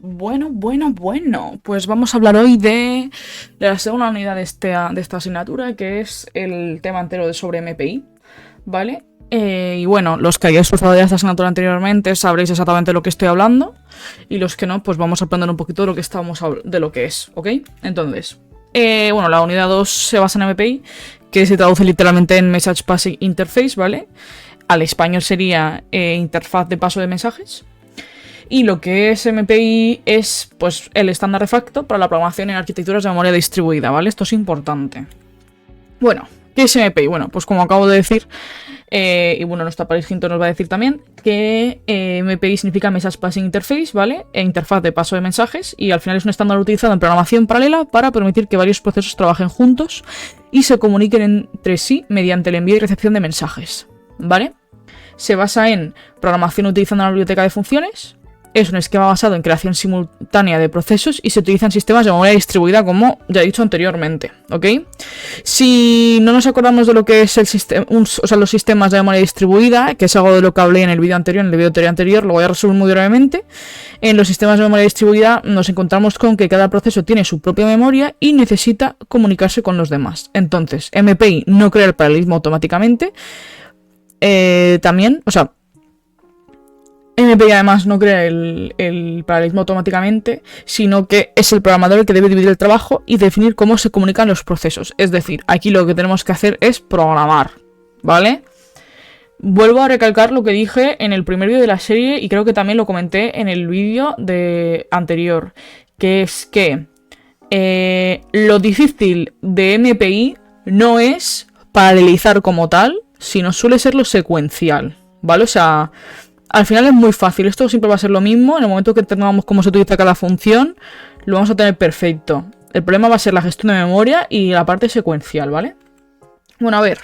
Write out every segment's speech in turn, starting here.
Bueno. Pues vamos a hablar hoy de la segunda unidad de esta asignatura, que es el tema entero de sobre MPI, ¿vale? Y bueno, los que hayáis cursado ya esta asignatura anteriormente sabréis exactamente de lo que estoy hablando, y los que no, pues vamos a aprender un poquito de lo que de lo que es, ¿ok? Entonces, bueno, la unidad 2 se basa en MPI, que se traduce literalmente en Message Passing Interface, ¿vale? Al español sería interfaz de paso de mensajes. Y lo que es MPI es pues el estándar de facto para la programación en arquitecturas de memoria distribuida, ¿vale? Esto es importante. Bueno, ¿qué es MPI? Bueno, pues como acabo de decir, y bueno, nuestra Paris Hinton nos va a decir también que MPI significa Message Passing Interface, ¿vale? E interfaz de paso de mensajes, y al final es un estándar utilizado en programación paralela para permitir que varios procesos trabajen juntos y se comuniquen entre sí mediante el envío y recepción de mensajes, ¿vale? Se basa en programación utilizando una biblioteca de funciones. Es un esquema basado en creación simultánea de procesos y se utilizan sistemas de memoria distribuida, como ya he dicho anteriormente, ¿ok? Si no nos acordamos de lo que es los sistemas de memoria distribuida, que es algo de lo que hablé en el vídeo anterior, lo voy a resumir muy brevemente. En los sistemas de memoria distribuida nos encontramos con que cada proceso tiene su propia memoria y necesita comunicarse con los demás. Entonces, MPI no crea el paralelismo automáticamente. MPI además no crea el paralelismo automáticamente, sino que es el programador el que debe dividir el trabajo y definir cómo se comunican los procesos. Es decir, aquí lo que tenemos que hacer es programar, ¿vale? Vuelvo a recalcar lo que dije en el primer vídeo de la serie, y creo que también lo comenté en el vídeo anterior, que es que lo difícil de MPI no es paralelizar como tal, sino suele ser lo secuencial, ¿vale? O sea, al final es muy fácil, esto siempre va a ser lo mismo. En el momento que tengamos cómo se utiliza cada función, lo vamos a tener perfecto. El problema va a ser la gestión de memoria y la parte secuencial, ¿vale? Bueno, a ver.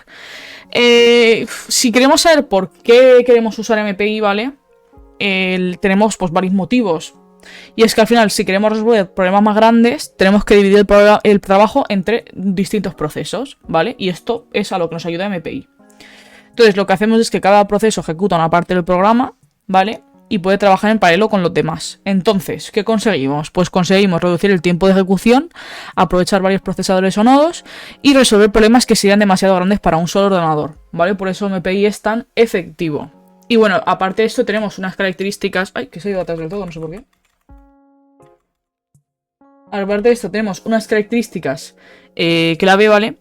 Si queremos saber por qué queremos usar MPI, ¿vale? Tenemos pues varios motivos. Y es que al final, si queremos resolver problemas más grandes, tenemos que dividir el trabajo entre distintos procesos, ¿vale? Y esto es a lo que nos ayuda MPI. Entonces lo que hacemos es que cada proceso ejecuta una parte del programa, ¿vale? Y puede trabajar en paralelo con los demás. Entonces, ¿qué conseguimos? Pues conseguimos reducir el tiempo de ejecución, aprovechar varios procesadores o nodos y resolver problemas que serían demasiado grandes para un solo ordenador, ¿vale? Por eso MPI es tan efectivo. Y bueno, aparte de esto tenemos unas características... ¡Ay, que se ha ido atrás del todo! No sé por qué. Aparte de esto tenemos unas características clave, ¿vale?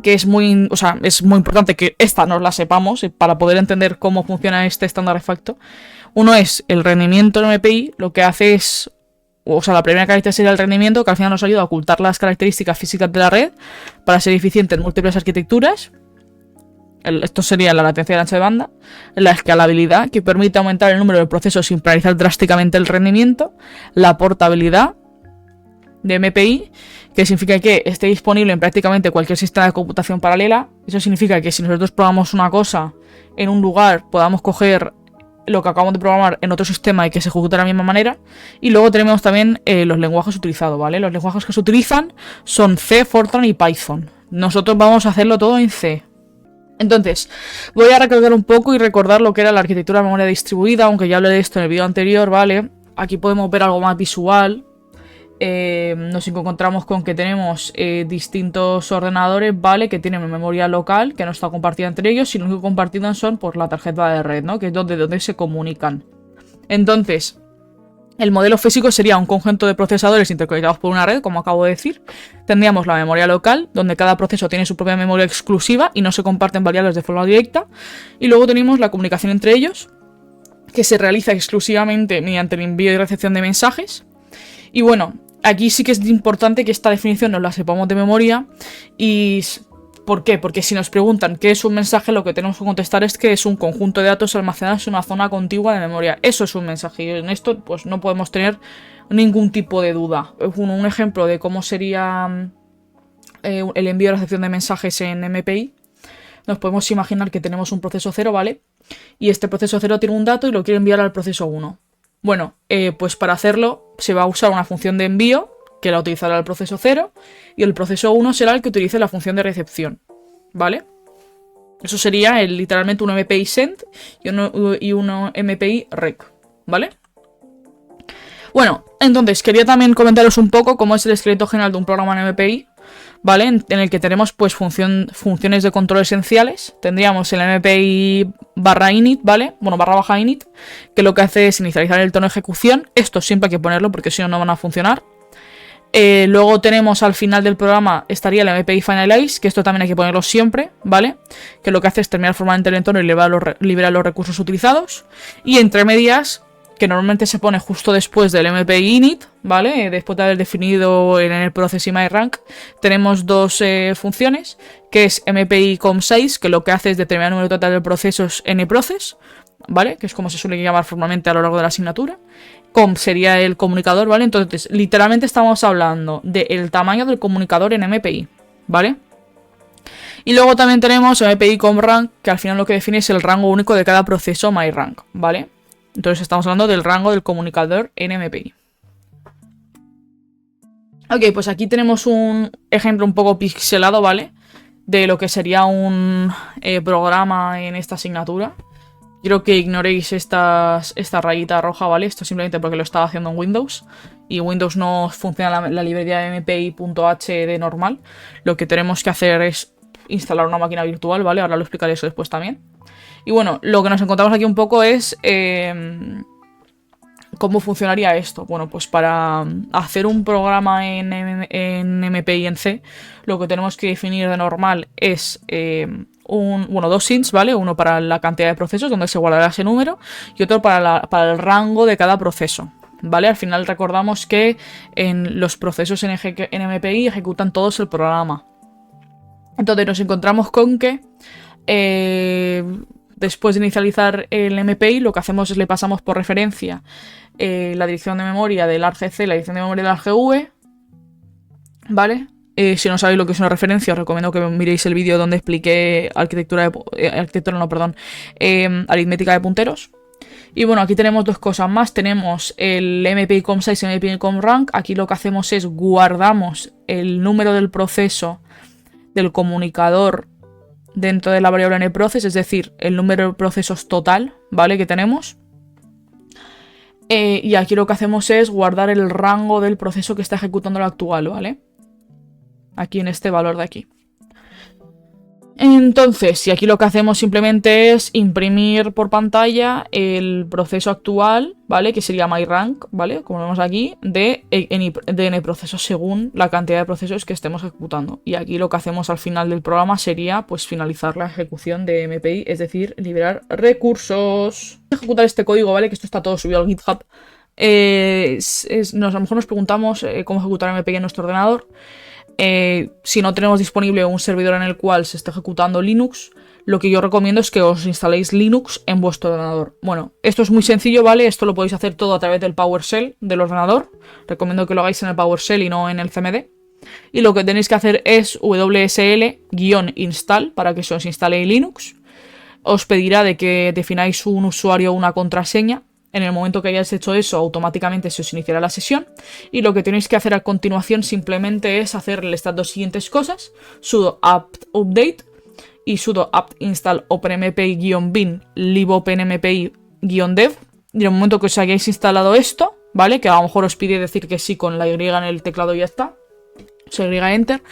Que es muy importante que esta nos la sepamos para poder entender cómo funciona este estándar de facto. Uno es el rendimiento en MPI. Lo que hace es, la primera característica sería el rendimiento, que al final nos ayuda a ocultar las características físicas de la red para ser eficiente en múltiples arquitecturas. Esto sería la latencia del ancho de banda. La escalabilidad, que permite aumentar el número de procesos sin penalizar drásticamente el rendimiento. La portabilidad de MPI, que significa que esté disponible en prácticamente cualquier sistema de computación paralela. Eso significa que si nosotros programamos una cosa en un lugar, podamos coger lo que acabamos de programar en otro sistema y que se ejecute de la misma manera. Y luego tenemos también los lenguajes utilizados, ¿vale? Los lenguajes que se utilizan son C, Fortran y Python. Nosotros vamos a hacerlo todo en C. Entonces, voy a recalcar un poco y recordar lo que era la arquitectura de memoria distribuida, aunque ya hablé de esto en el vídeo anterior, ¿vale? Aquí podemos ver algo más visual. Nos encontramos con que tenemos distintos ordenadores, ¿vale? Que tienen memoria local, que no está compartida entre ellos, y lo único que compartido son por la tarjeta de red, ¿no? Que es donde se comunican. Entonces, el modelo físico sería un conjunto de procesadores interconectados por una red, como acabo de decir. Tendríamos la memoria local, donde cada proceso tiene su propia memoria exclusiva y no se comparten variables de forma directa. Y luego tenemos la comunicación entre ellos, que se realiza exclusivamente mediante el envío y recepción de mensajes. Y bueno, aquí sí que es importante que esta definición nos la sepamos de memoria. ¿Y por qué? Porque si nos preguntan qué es un mensaje, lo que tenemos que contestar es que es un conjunto de datos almacenados en una zona contigua de memoria. Eso es un mensaje, y en esto pues no podemos tener ningún tipo de duda. Un ejemplo de cómo sería el envío y recepción de mensajes en MPI. Nos podemos imaginar que tenemos un proceso 0, ¿vale? Y este proceso 0 tiene un dato y lo quiere enviar al proceso 1. Bueno, pues para hacerlo se va a usar una función de envío, que la utilizará el proceso 0, y el proceso 1 será el que utilice la función de recepción, ¿vale? Eso sería literalmente un MPI send y un MPI rec, ¿vale? Bueno, entonces quería también comentaros un poco cómo es el esqueleto general de un programa en MPI, ¿vale? En el que tenemos pues funciones de control esenciales. Tendríamos el MPI barra init, ¿vale? Bueno, barra baja init, que lo que hace es inicializar el tono de ejecución. Esto siempre hay que ponerlo porque si no, no van a funcionar. Luego tenemos al final del programa estaría el MPI Finalize, que esto también hay que ponerlo siempre, ¿vale? Que lo que hace es terminar formalmente el entorno y liberar los recursos utilizados. Y entre medias, que normalmente se pone justo después del MPI init, ¿vale? Después de haber definido en el process y myRank, tenemos dos funciones, que es MPI com6, que lo que hace es determinar el número total de procesos nprocess, ¿vale? Que es como se suele llamar formalmente a lo largo de la asignatura. Com sería el comunicador, ¿vale? Entonces, literalmente estamos hablando del tamaño del comunicador en MPI, ¿vale? Y luego también tenemos MPI com rank, que al final lo que define es el rango único de cada proceso myRank, ¿vale? Entonces estamos hablando del rango del comunicador en MPI. Ok, pues aquí tenemos un ejemplo un poco pixelado, ¿vale? De lo que sería un programa en esta asignatura. Quiero que ignoréis esta rayita roja, ¿vale? Esto simplemente porque lo estaba haciendo en Windows. Y Windows no funciona la librería mpi.h de normal. Lo que tenemos que hacer es instalar una máquina virtual, ¿vale? Ahora lo explicaré eso después también. Y bueno, lo que nos encontramos aquí un poco es cómo funcionaría esto. Bueno, pues para hacer un programa en MPI y en C, lo que tenemos que definir de normal es dos ints, ¿vale? Uno para la cantidad de procesos, donde se guardará ese número, y otro para el rango de cada proceso, ¿vale? Al final recordamos que en los procesos en MPI ejecutan todos el programa. Entonces nos encontramos con que después de inicializar el MPI, lo que hacemos es le pasamos por referencia la dirección de memoria del argc, la dirección de memoria del argv, ¿vale? Si no sabéis lo que es una referencia, os recomiendo que miréis el vídeo donde expliqué aritmética de punteros. Y bueno, aquí tenemos dos cosas más. Tenemos el MPI com6 y MPI com rank. Aquí lo que hacemos es guardamos el número del proceso del comunicador dentro de la variable nprocess, es decir, el número de procesos total, ¿vale? Que tenemos. Y aquí lo que hacemos es guardar el rango del proceso que está ejecutando el actual, ¿vale? Aquí en este valor de aquí. Entonces, y aquí lo que hacemos simplemente es imprimir por pantalla el proceso actual, ¿vale? Que sería myRank, ¿vale? Como vemos aquí, de nprocesos según la cantidad de procesos que estemos ejecutando. Y aquí lo que hacemos al final del programa sería, pues, finalizar la ejecución de MPI, es decir, liberar recursos. Ejecutar este código, ¿vale? Que esto está todo subido al GitHub. A lo mejor nos preguntamos cómo ejecutar MPI en nuestro ordenador. Si no tenemos disponible un servidor en el cual se esté ejecutando Linux, lo que yo recomiendo es que os instaléis Linux en vuestro ordenador. Bueno, esto es muy sencillo, ¿vale? Esto lo podéis hacer todo a través del PowerShell del ordenador. Recomiendo que lo hagáis en el PowerShell y no en el CMD. Y lo que tenéis que hacer es wsl-install para que se os instale Linux. Os pedirá de que defináis un usuario o una contraseña. En el momento que hayáis hecho eso, automáticamente se os iniciará la sesión. Y lo que tenéis que hacer a continuación simplemente es hacerle estas dos siguientes cosas: sudo apt update y sudo apt install openmpi-bin libopenmpi-dev. Y en el momento que os hayáis instalado esto, ¿vale? Que a lo mejor os pide decir que sí con la Y en el teclado y ya está. O sea, Y enter.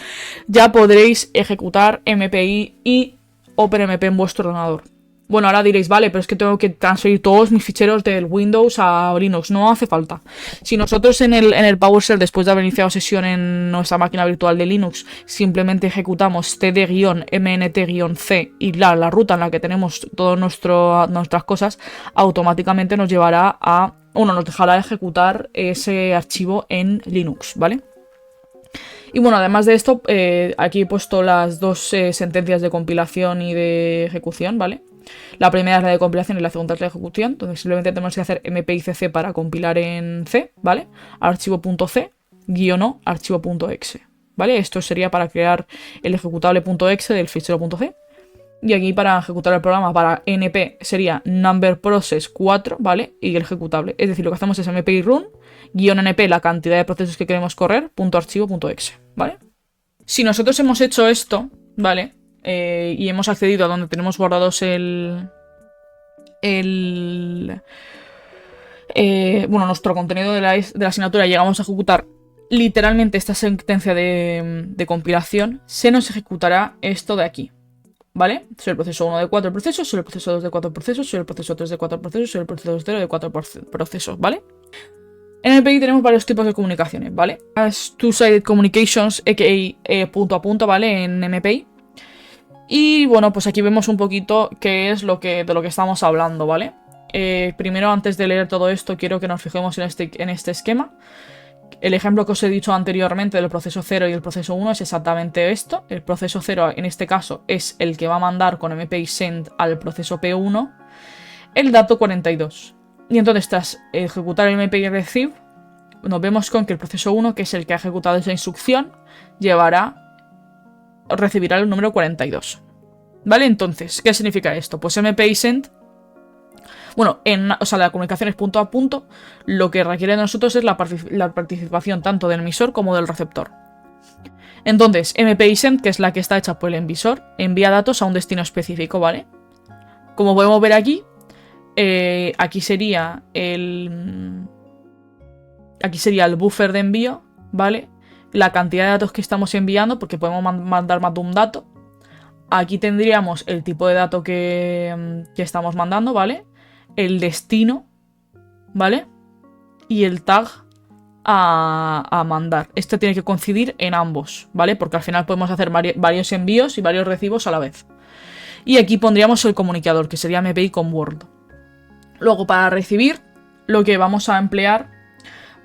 Ya podréis ejecutar MPI y OpenMP en vuestro ordenador. Bueno, ahora diréis, vale, pero es que tengo que transferir todos mis ficheros del Windows a Linux. No hace falta. Si nosotros en el PowerShell, después de haber iniciado sesión en nuestra máquina virtual de Linux, simplemente ejecutamos td-mnt-c y la ruta en la que tenemos todas nuestras cosas, automáticamente nos llevará nos dejará ejecutar ese archivo en Linux, ¿vale? Y bueno, además de esto, aquí he puesto las dos sentencias de compilación y de ejecución, ¿vale? La primera es la de compilación y la segunda es la de ejecución. Entonces simplemente tenemos que hacer mpicc para compilar en C, ¿vale? Archivo.c, --o, archivo.exe, ¿vale? Esto sería para crear el ejecutable.exe del fichero.c. Y aquí para ejecutar el programa para np sería numberProcess4, ¿vale? Y el ejecutable. Es decir, lo que hacemos es mpi run, -np la cantidad de procesos que queremos correr, .archivo.exe, ¿vale? Si nosotros hemos hecho esto, ¿vale? Y hemos accedido a donde tenemos guardados el bueno, nuestro contenido de la asignatura, llegamos a ejecutar literalmente esta sentencia de compilación, se nos ejecutará esto de aquí, ¿vale? Soy el proceso 1 de 4 procesos, soy el proceso 2 de 4 procesos, soy el proceso 3 de 4 procesos, soy el proceso 0 de 4 procesos, ¿vale? En MPI tenemos varios tipos de comunicaciones, ¿vale? As two-sided communications, a.k.a. punto a punto, ¿vale? En MPI. Y bueno, pues aquí vemos un poquito qué es de lo que estamos hablando, ¿vale? Primero, antes de leer todo esto, quiero que nos fijemos en este esquema. El ejemplo que os he dicho anteriormente del proceso 0 y el proceso 1 es exactamente esto. El proceso 0, en este caso, es el que va a mandar con MPI send al proceso P1 el dato 42. Y entonces, tras ejecutar el MPI receive, nos vemos con que el proceso 1, que es el que ha ejecutado esa instrucción, recibirá el número 42. ¿Vale? Entonces, ¿qué significa esto? Pues MPI send, bueno, la comunicación es punto a punto, lo que requiere de nosotros es la participación tanto del emisor como del receptor. Entonces, MPI send, que es la que está hecha por el emisor, envía datos a un destino específico, ¿vale? Como podemos ver aquí, aquí sería el buffer de envío, ¿vale? La cantidad de datos que estamos enviando, porque podemos mandar más de un dato. Aquí tendríamos el tipo de dato que estamos mandando, ¿vale? El destino, ¿vale? Y el tag a mandar. Este tiene que coincidir en ambos, ¿vale? Porque al final podemos hacer varios envíos y varios recibos a la vez. Y aquí pondríamos el comunicador, que sería MPI con Word. Luego, para recibir, lo que vamos a emplear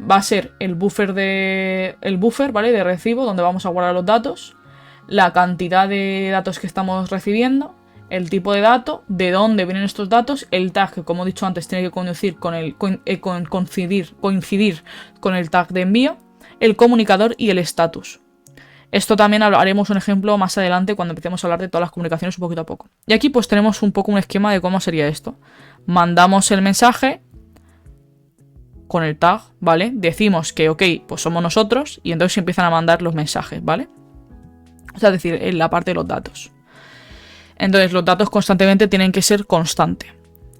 va a ser el buffer, ¿vale? De recibo, donde vamos a guardar los datos, la cantidad de datos que estamos recibiendo, el tipo de dato, de dónde vienen estos datos, el tag, que como he dicho antes tiene que coincidir con el tag de envío, el comunicador y el status. Esto también haremos un ejemplo más adelante cuando empecemos a hablar de todas las comunicaciones un poquito a poco. Y aquí pues tenemos un poco un esquema de cómo sería esto. Mandamos el mensaje con el tag, ¿vale? Decimos que ok, pues somos nosotros y entonces empiezan a mandar los mensajes, ¿vale? O sea, es decir, en la parte de los datos. Entonces los datos constantemente tienen que ser constante,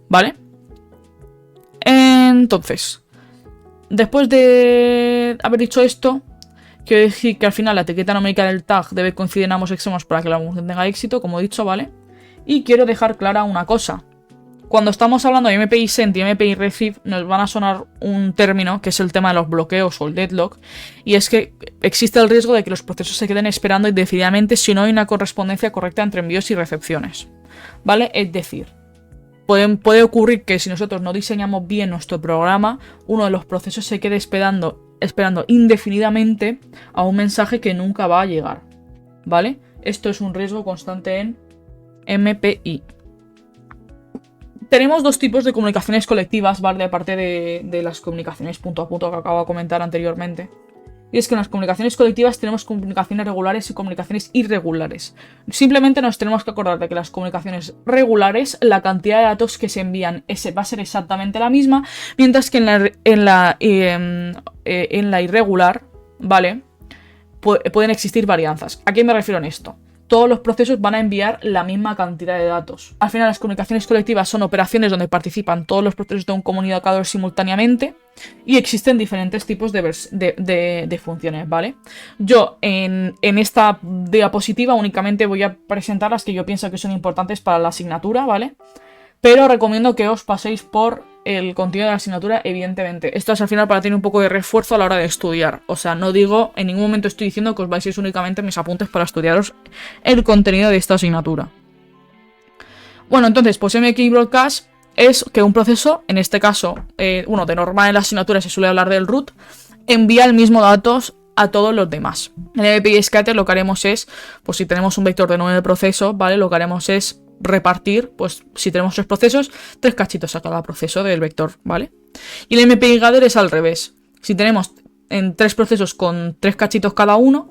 ¿vale? Entonces, después de haber dicho esto, quiero decir que al final la etiqueta numérica del tag debe coincidir en ambos extremos para que la función tenga éxito, como he dicho, ¿vale? Y quiero dejar clara una cosa. Cuando estamos hablando de MPI send y MPI receive, nos van a sonar un término que es el tema de los bloqueos o el deadlock, y es que existe el riesgo de que los procesos se queden esperando indefinidamente si no hay una correspondencia correcta entre envíos y recepciones, ¿vale? Es decir, puede ocurrir que si nosotros no diseñamos bien nuestro programa, uno de los procesos se quede esperando indefinidamente a un mensaje que nunca va a llegar, ¿vale? Esto es un riesgo constante en MPI. Tenemos dos tipos de comunicaciones colectivas, ¿vale? Aparte de las comunicaciones punto a punto que acabo de comentar anteriormente. Y es que en las comunicaciones colectivas tenemos comunicaciones regulares y comunicaciones irregulares. Simplemente nos tenemos que acordar de que las comunicaciones regulares, la cantidad de datos que se envían va a ser exactamente la misma, mientras que en la irregular, ¿vale? Pueden existir varianzas. ¿A qué me refiero en esto? Todos los procesos van a enviar la misma cantidad de datos. Al final, las comunicaciones colectivas son operaciones donde participan todos los procesos de un comunicador simultáneamente y existen diferentes tipos de funciones, ¿vale? Yo en esta diapositiva únicamente voy a presentar las que yo pienso que son importantes para la asignatura, ¿vale? Pero recomiendo que os paséis por el contenido de la asignatura, evidentemente. Esto es al final para tener un poco de refuerzo a la hora de estudiar. O sea, no digo, en ningún momento estoy diciendo que os vais a ir únicamente mis apuntes para estudiaros el contenido de esta asignatura. Bueno, entonces, pues MPI Broadcast es que un proceso, en este caso, de normal en la asignatura se suele hablar del root, envía el mismo datos a todos los demás. En el MPI Scatter lo que haremos es, pues si tenemos un vector de 9 procesos, ¿vale? Lo que haremos es repartir, pues si tenemos 3 procesos, 3 cachitos a cada proceso del vector, ¿vale? Y el MPI Gather es al revés. Si tenemos en 3 procesos con 3 cachitos cada uno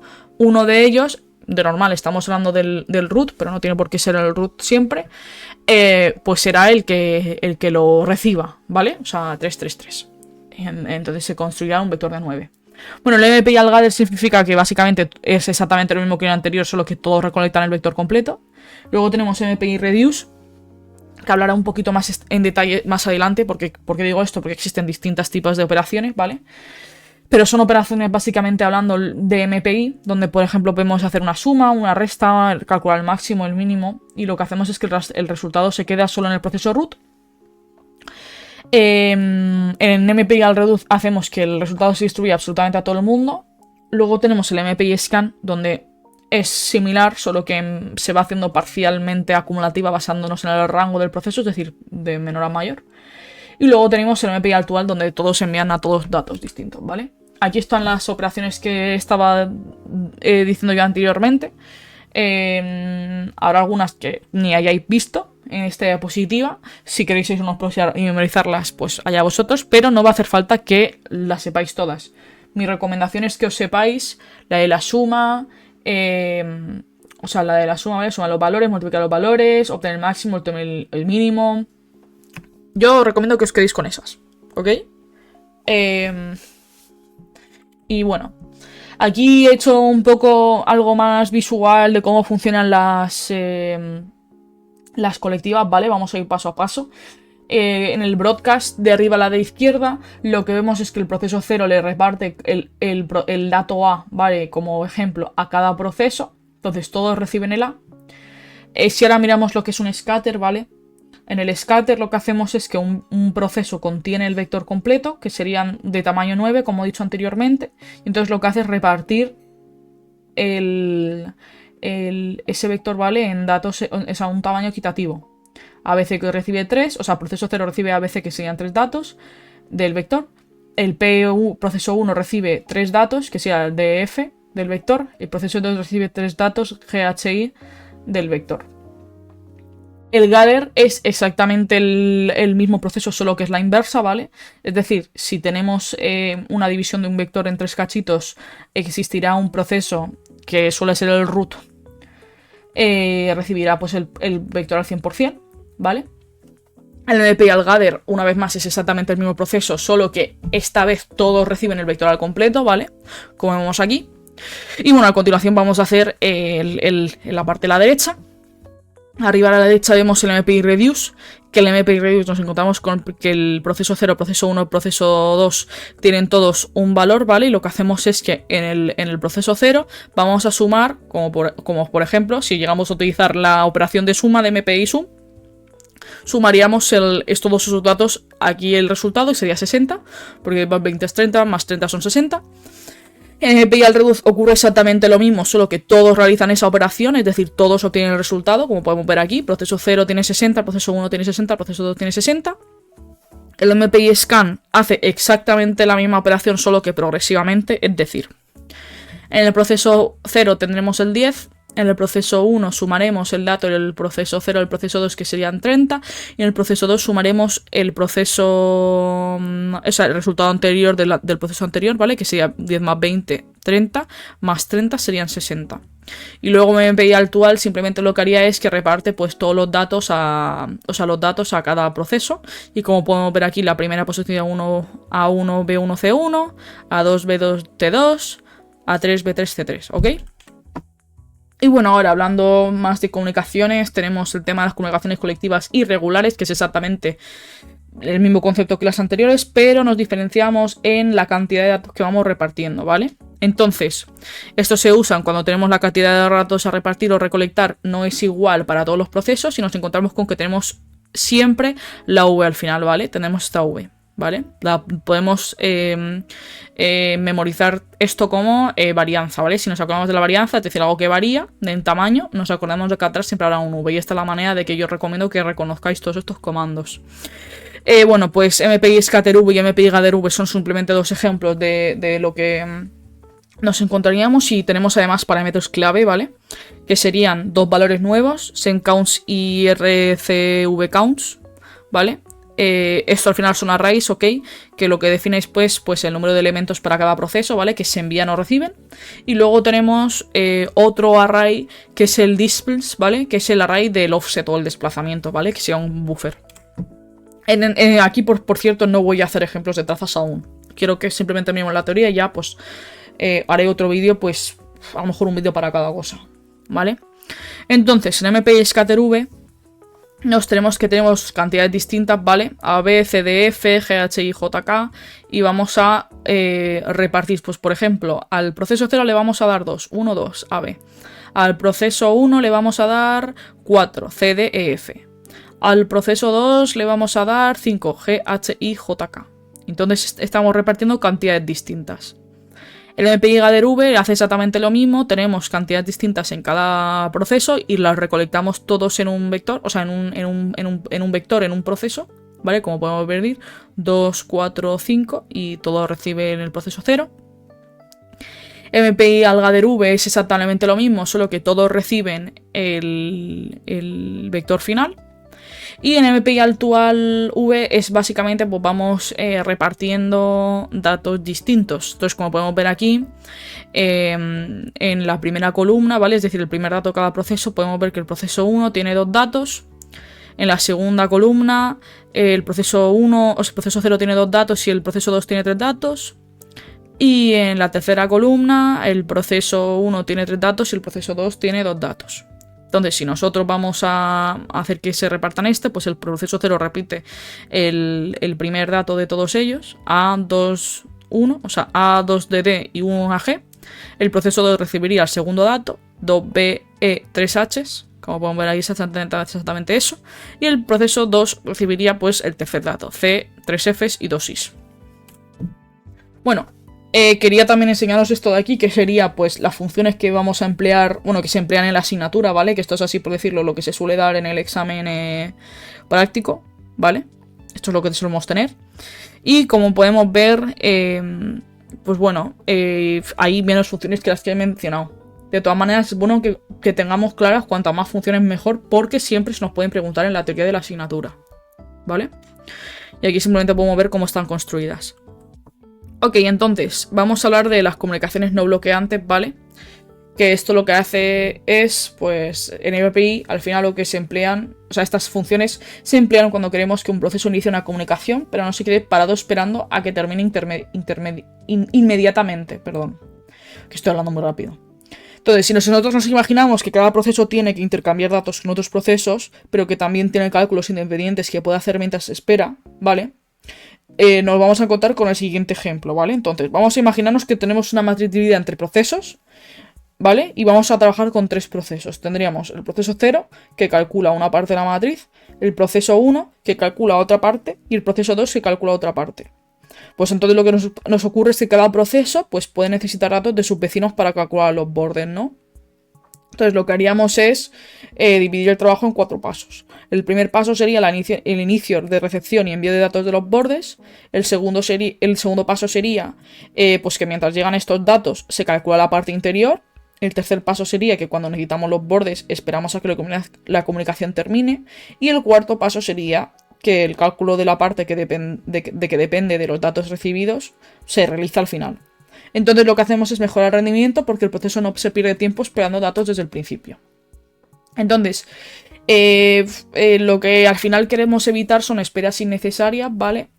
de ellos, de normal estamos hablando del root, pero no tiene por qué ser el root siempre, pues será el que lo reciba, ¿vale? O sea, 3, 3, 3. Entonces se construirá un vector de 9. Bueno, el MPI al gather significa que básicamente es exactamente lo mismo que el anterior, solo que todos recolectan el vector completo. Luego tenemos MPI reduce, que hablará un poquito más en detalle más adelante. ¿Por qué digo esto? Porque existen distintos tipos de operaciones, ¿vale? Pero son operaciones básicamente hablando de MPI, donde por ejemplo podemos hacer una suma, una resta, calcular el máximo, el mínimo, y lo que hacemos es que el resultado se queda solo en el proceso root. En MPI al reduce hacemos que el resultado se distribuya absolutamente a todo el mundo. Luego tenemos el MPI scan, donde es similar, solo que se va haciendo parcialmente acumulativa basándonos en el rango del proceso, es decir, de menor a mayor. Y luego tenemos el MPI actual, donde todos se envían a todos datos distintos, ¿vale? Aquí están las operaciones que estaba diciendo yo anteriormente. Habrá algunas que ni hayáis visto en esta diapositiva. Si queréis unos y memorizarlas, pues allá vosotros. Pero no va a hacer falta que las sepáis todas. Mi recomendación es que os sepáis la de la suma. O sea, la de la suma, ¿vale? Suma los valores, multiplicar los valores, obtener el máximo, obtener el mínimo. Yo os recomiendo que os quedéis con esas, ¿ok? Y bueno, aquí he hecho un poco algo más visual de cómo funcionan las colectivas, ¿vale? Vamos a ir paso a paso. En el broadcast de arriba a la de izquierda, lo que vemos es que el proceso 0 le reparte el dato A, ¿vale? Como ejemplo, a cada proceso. Entonces todos reciben el A. Si ahora miramos lo que es un scatter, ¿vale? En el scatter lo que hacemos es que un proceso contiene el vector completo, que serían de tamaño 9, como he dicho anteriormente. Y entonces lo que hace es repartir ese vector, ¿vale? En datos, es a un tamaño equitativo. A veces que recibe 3, o sea, proceso 0 recibe a veces que serían 3 datos del vector. El proceso 1 recibe 3 datos, que sea el df del vector. El proceso 2 recibe 3 datos, ghi del vector. El gather es exactamente el mismo proceso, solo que es la inversa, ¿vale? Es decir, si tenemos una división de un vector en 3 cachitos, existirá un proceso que suele ser el root, recibirá pues el vector al 100%, ¿vale? El MPI al gather, una vez más, es exactamente el mismo proceso, solo que esta vez todos reciben el vector al completo, ¿vale? Como vemos aquí. Y bueno, a continuación vamos a hacer en la parte de la derecha. Arriba a la derecha vemos el MPI reduce, que el MPI reduce nos encontramos con que el proceso 0, proceso 1, proceso 2 tienen todos un valor, ¿vale? Y lo que hacemos es que en el proceso 0 vamos a sumar, como por ejemplo, si llegamos a utilizar la operación de suma de MPI sum, sumaríamos todos esos datos aquí el resultado y sería 60, porque 20 es 30, más 30 son 60. En MPI al reduce ocurre exactamente lo mismo, solo que todos realizan esa operación, es decir, todos obtienen el resultado, como podemos ver aquí. Proceso 0 tiene 60, proceso 1 tiene 60, proceso 2 tiene 60. El MPI scan hace exactamente la misma operación, solo que progresivamente, es decir, en el proceso 0 tendremos el 10, en el proceso 1 sumaremos el dato del proceso 0 al proceso 2, que serían 30, y en el proceso 2 sumaremos el resultado anterior del proceso anterior, ¿vale? Que sería 10 más 20, 30, más 30 serían 60. Y luego MPI actual simplemente lo que haría es que reparte pues todos los datos a cada proceso. Y como podemos ver aquí, la primera posición A1, B1, C1, A2, B2, T2, A3, B3, C3, ¿ok? Y bueno, ahora hablando más de comunicaciones, tenemos el tema de las comunicaciones colectivas irregulares, que es exactamente el mismo concepto que las anteriores, pero nos diferenciamos en la cantidad de datos que vamos repartiendo, ¿vale? Entonces, estos se usan cuando tenemos la cantidad de datos a repartir o recolectar no es igual para todos los procesos y nos encontramos con que tenemos siempre la V al final, ¿vale? Tenemos esta V, ¿vale? Podemos memorizar esto como varianza, ¿vale? Si nos acordamos de la varianza, es decir, algo que varía en tamaño, nos acordamos de que atrás siempre habrá un V. Y esta es la manera de que yo recomiendo que reconozcáis todos estos comandos. Bueno, pues MPI scatter V y MPI gather V son simplemente dos ejemplos de lo que nos encontraríamos, y tenemos además parámetros clave, ¿vale? Que serían dos valores nuevos, senCounts y RCVCounts, ¿vale? Esto al final son arrays, ¿ok? Que lo que define es pues el número de elementos para cada proceso, ¿vale? Que se envían o reciben. Y luego tenemos otro array que es el displays, ¿vale? Que es el array del offset o el desplazamiento, ¿vale? Que sea un buffer. Aquí, por cierto, no voy a hacer ejemplos de trazas aún. Quiero que simplemente miremos la teoría y ya pues haré otro vídeo, pues a lo mejor un vídeo para cada cosa, ¿vale? Entonces, en MPI scatter V tenemos cantidades distintas, ¿vale? A, B, C, D, F, G, H, I, J, K. Y vamos a repartir, pues por ejemplo, al proceso 0 le vamos a dar 2, 1, 2, A, B. Al proceso 1 le vamos a dar 4, C, D, E, F. Al proceso 2 le vamos a dar 5, G, H, I, J, K. Entonces estamos repartiendo cantidades distintas. El MPI Gather V hace exactamente lo mismo, tenemos cantidades distintas en cada proceso y las recolectamos todos en un vector, o sea, en un vector, en un proceso, ¿vale? Como podemos ver, 2, 4, 5 y todo recibe en el proceso 0. MPI al Gather V es exactamente lo mismo, solo que todos reciben el vector final. Y en MPI Actual V es básicamente, pues vamos repartiendo datos distintos. Entonces, como podemos ver aquí, en la primera columna, ¿vale? Es decir, el primer dato de cada proceso, podemos ver que el proceso 1 tiene 2 datos. En la segunda columna, el proceso 1, o sea, el proceso 0 tiene 2 datos y el proceso 2 tiene 3 datos. Y en la tercera columna, el proceso 1 tiene 3 datos y el proceso 2 tiene 2 datos. Entonces, si nosotros vamos a hacer que se repartan pues el proceso 0 repite el primer dato de todos ellos, A2, 1, o sea, A2DD y 1AG. El proceso 2 recibiría el segundo dato, 2BE, 3Hs, como podemos ver ahí exactamente eso. Y el proceso 2 recibiría pues el tercer dato, C, 3Fs y 2Is. Bueno. Quería también enseñaros esto de aquí, que sería pues las funciones que vamos a emplear, bueno, que se emplean en la asignatura, ¿vale? Que esto es así, por decirlo, lo que se suele dar en el examen práctico, ¿vale? Esto es lo que solemos tener. Y como podemos ver, pues bueno, hay menos funciones que las que he mencionado. De todas maneras, es bueno que tengamos claras cuantas más funciones mejor, porque siempre se nos pueden preguntar en la teoría de la asignatura, ¿vale? Y aquí simplemente podemos ver cómo están construidas. Ok, entonces, vamos a hablar de las comunicaciones no bloqueantes, ¿vale? Que esto lo que hace es, pues, en MPI, al final lo que se emplean, o sea, estas funciones se emplean cuando queremos que un proceso inicie una comunicación, pero no se quede parado esperando a que termine inmediatamente, perdón. Que estoy hablando muy rápido. Entonces, si nosotros nos imaginamos que cada proceso tiene que intercambiar datos con otros procesos, pero que también tiene cálculos independientes que puede hacer mientras espera, ¿vale? Nos vamos a encontrar con el siguiente ejemplo, ¿vale? Entonces, vamos a imaginarnos que tenemos una matriz dividida entre procesos, ¿vale? Y vamos a trabajar con 3 procesos. Tendríamos el proceso 0, que calcula una parte de la matriz, el proceso 1, que calcula otra parte, y el proceso 2, que calcula otra parte. Pues entonces lo que nos ocurre es que cada proceso pues, puede necesitar datos de sus vecinos para calcular los bordes, ¿no? Entonces lo que haríamos es dividir el trabajo en 4 pasos. El primer paso sería el inicio de recepción y envío de datos de los bordes. El segundo paso sería pues que mientras llegan estos datos se calcula la parte interior. El tercer paso sería que cuando necesitamos los bordes esperamos a que la comunicación termine. Y el cuarto paso sería que el cálculo de la parte que depende de los datos recibidos se realiza al final. Entonces lo que hacemos es mejorar el rendimiento porque el proceso no se pierde tiempo esperando datos desde el principio. Entonces, lo que al final queremos evitar son esperas innecesarias, ¿vale?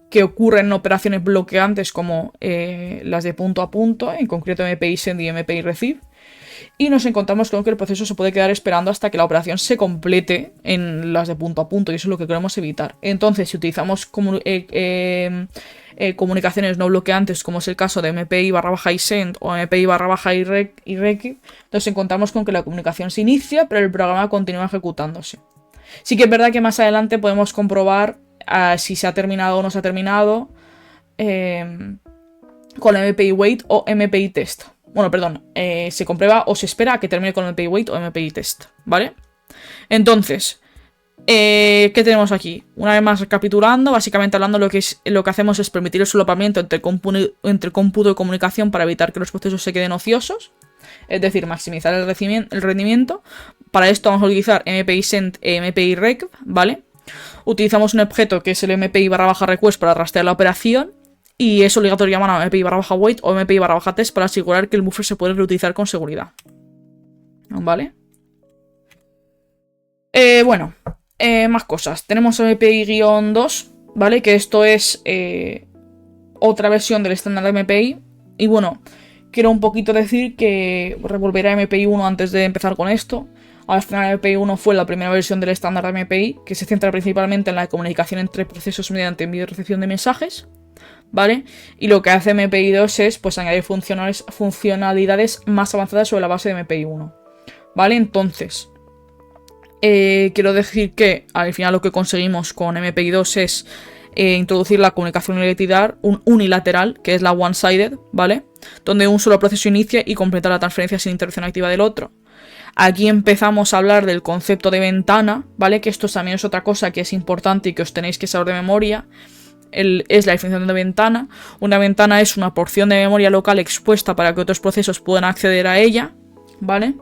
Que ocurren en operaciones bloqueantes como las de punto a punto, en concreto MPI send y MPI receive. Y nos encontramos con que el proceso se puede quedar esperando hasta que la operación se complete en las de punto a punto, y eso es lo que queremos evitar. Entonces, si utilizamos comunicaciones no bloqueantes, como es el caso de MPI/isend o MPI/iReceive, nos encontramos con que la comunicación se inicia, pero el programa continúa ejecutándose. Sí que es verdad que más adelante podemos comprobar si se ha terminado o no se ha terminado con MPI wait o MPI test. Bueno, perdón, se comprueba o se espera a que termine con MPI wait o MPI test, ¿vale? Entonces, ¿qué tenemos aquí? Una vez más recapitulando, básicamente hablando, lo que hacemos es permitir el solapamiento entre cómputo y comunicación para evitar que los procesos se queden ociosos, es decir, maximizar el rendimiento. Para esto vamos a utilizar MPI send e MPI rec, ¿vale? Utilizamos un objeto que es el MPI/request para rastrear la operación. Y es obligatorio llamar a MPI/wait o MPI/test para asegurar que el buffer se puede reutilizar con seguridad. ¿Vale? Bueno, más cosas. Tenemos MPI-2, ¿vale? Que esto es otra versión del estándar MPI. Y bueno, quiero un poquito decir que volver a MPI 1 antes de empezar con esto. Al final MPI 1 fue la primera versión del estándar de MPI, que se centra principalmente en la comunicación entre procesos mediante envío y recepción de mensajes, ¿vale? Y lo que hace MPI 2 es pues añadir funcionalidades más avanzadas sobre la base de MPI 1, ¿vale? Entonces, quiero decir que al final lo que conseguimos con MPI 2 es introducir la comunicación unilateral, que es la one-sided, ¿vale? Donde un solo proceso inicia y completa la transferencia sin interrupción activa del otro. Aquí empezamos a hablar del concepto de ventana, ¿vale? Que esto también es otra cosa que es importante y que os tenéis que saber de memoria. Es la definición de ventana. Una ventana es una porción de memoria local expuesta para que otros procesos puedan acceder a ella, ¿vale?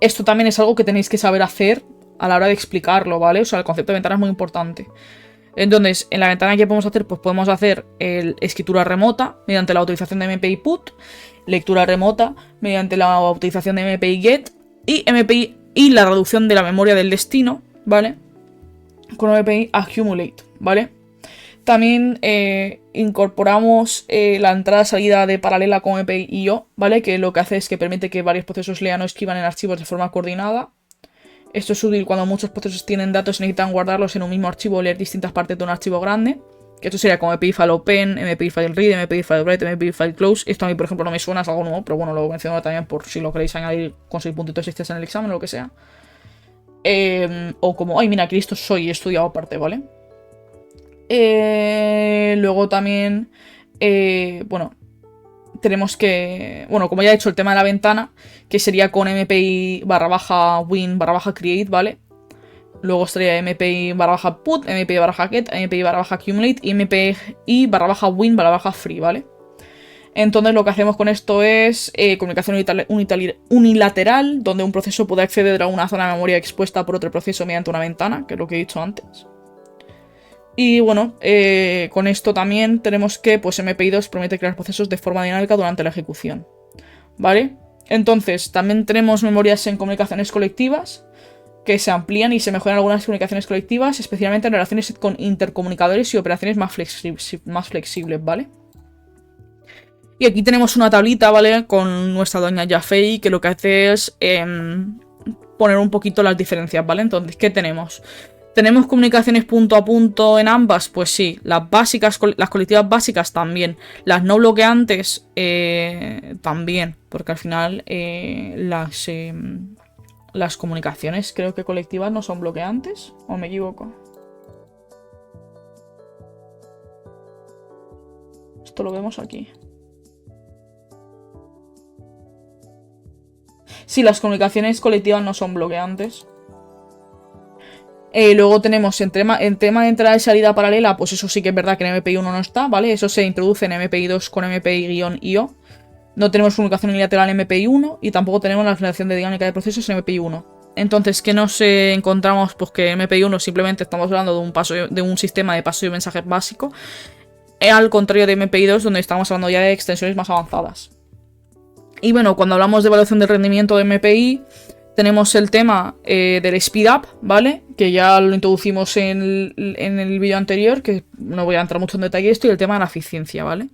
Esto también es algo que tenéis que saber hacer a la hora de explicarlo, ¿vale? O sea, el concepto de ventana es muy importante. Entonces, en la ventana que podemos hacer, pues podemos hacer escritura remota mediante la utilización de MPI put, lectura remota mediante la utilización de MPI get y MPI y la reducción de la memoria del destino, ¿vale? Con MPI accumulate, ¿vale? También incorporamos la entrada-salida de paralela con MPI IO, ¿vale? Que lo que hace es que permite que varios procesos lean o escriban en archivos de forma coordinada. Esto es útil cuando muchos procesos tienen datos y necesitan guardarlos en un mismo archivo o leer distintas partes de un archivo grande. Que esto sería como MPI File Open, MPI File Read, MPI File Write, MPI File Close. Esto a mí, por ejemplo, no me suena, es algo nuevo, pero bueno, lo menciono también por si lo queréis añadir con 6 puntitos extras en el examen o lo que sea. O como, ay, mira, que listo soy, he estudiado aparte, ¿vale? Luego también, bueno, tenemos que, bueno, como ya he hecho el tema de la ventana, que sería con MPI /win/create, ¿vale? Luego estaría MPI /put, MPI /get, MPI /accumulate y MPI /win/free, ¿vale? Entonces lo que hacemos con esto es comunicación unilateral, donde un proceso puede acceder a una zona de memoria expuesta por otro proceso mediante una ventana, que es lo que he dicho antes. Y bueno, con esto también tenemos que pues MPI 2 promete crear procesos de forma dinámica durante la ejecución, ¿vale? Entonces, también tenemos memorias en comunicaciones colectivas, que se amplían y se mejoran algunas comunicaciones colectivas, especialmente en relaciones con intercomunicadores y operaciones más flexibles, ¿vale? Y aquí tenemos una tablita, ¿vale? Con nuestra doña Jafei, que lo que hace es poner un poquito las diferencias, ¿vale? Entonces, ¿qué tenemos? ¿Tenemos comunicaciones punto a punto en ambas? Pues sí. Las básicas, las colectivas básicas también. Las no bloqueantes también. Porque al final las comunicaciones creo que colectivas no son bloqueantes. ¿O me equivoco? Esto lo vemos aquí. Sí, las comunicaciones colectivas no son bloqueantes. Luego tenemos en tema de entrada y salida paralela, pues eso sí que es verdad que en MPI 1 no está, ¿vale? Eso se introduce en MPI 2 con MPI-IO. No tenemos comunicación unilateral en MPI 1 y tampoco tenemos la aceleración de dinámica de procesos en MPI 1. Entonces, ¿qué nos encontramos? Pues que en MPI 1 simplemente estamos hablando de un sistema de paso de mensajes básico, al contrario de MPI 2, donde estamos hablando ya de extensiones más avanzadas. Y bueno, cuando hablamos de evaluación de rendimiento de MPI, tenemos el tema del speed up, ¿vale? Que ya lo introducimos en el vídeo anterior, que no voy a entrar mucho en detalle esto, y el tema de la eficiencia, ¿vale?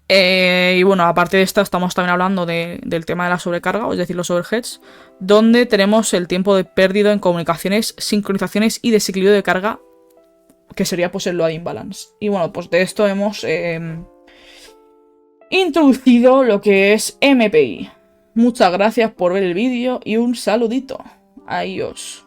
Y bueno, aparte de esto, estamos también hablando del tema de la sobrecarga, es decir, los overheads, donde tenemos el tiempo de perdido en comunicaciones, sincronizaciones y desequilibrio de carga, que sería pues el loading balance. Y bueno, pues de esto hemos introducido lo que es MPI. Muchas gracias por ver el vídeo y un saludito. Adiós.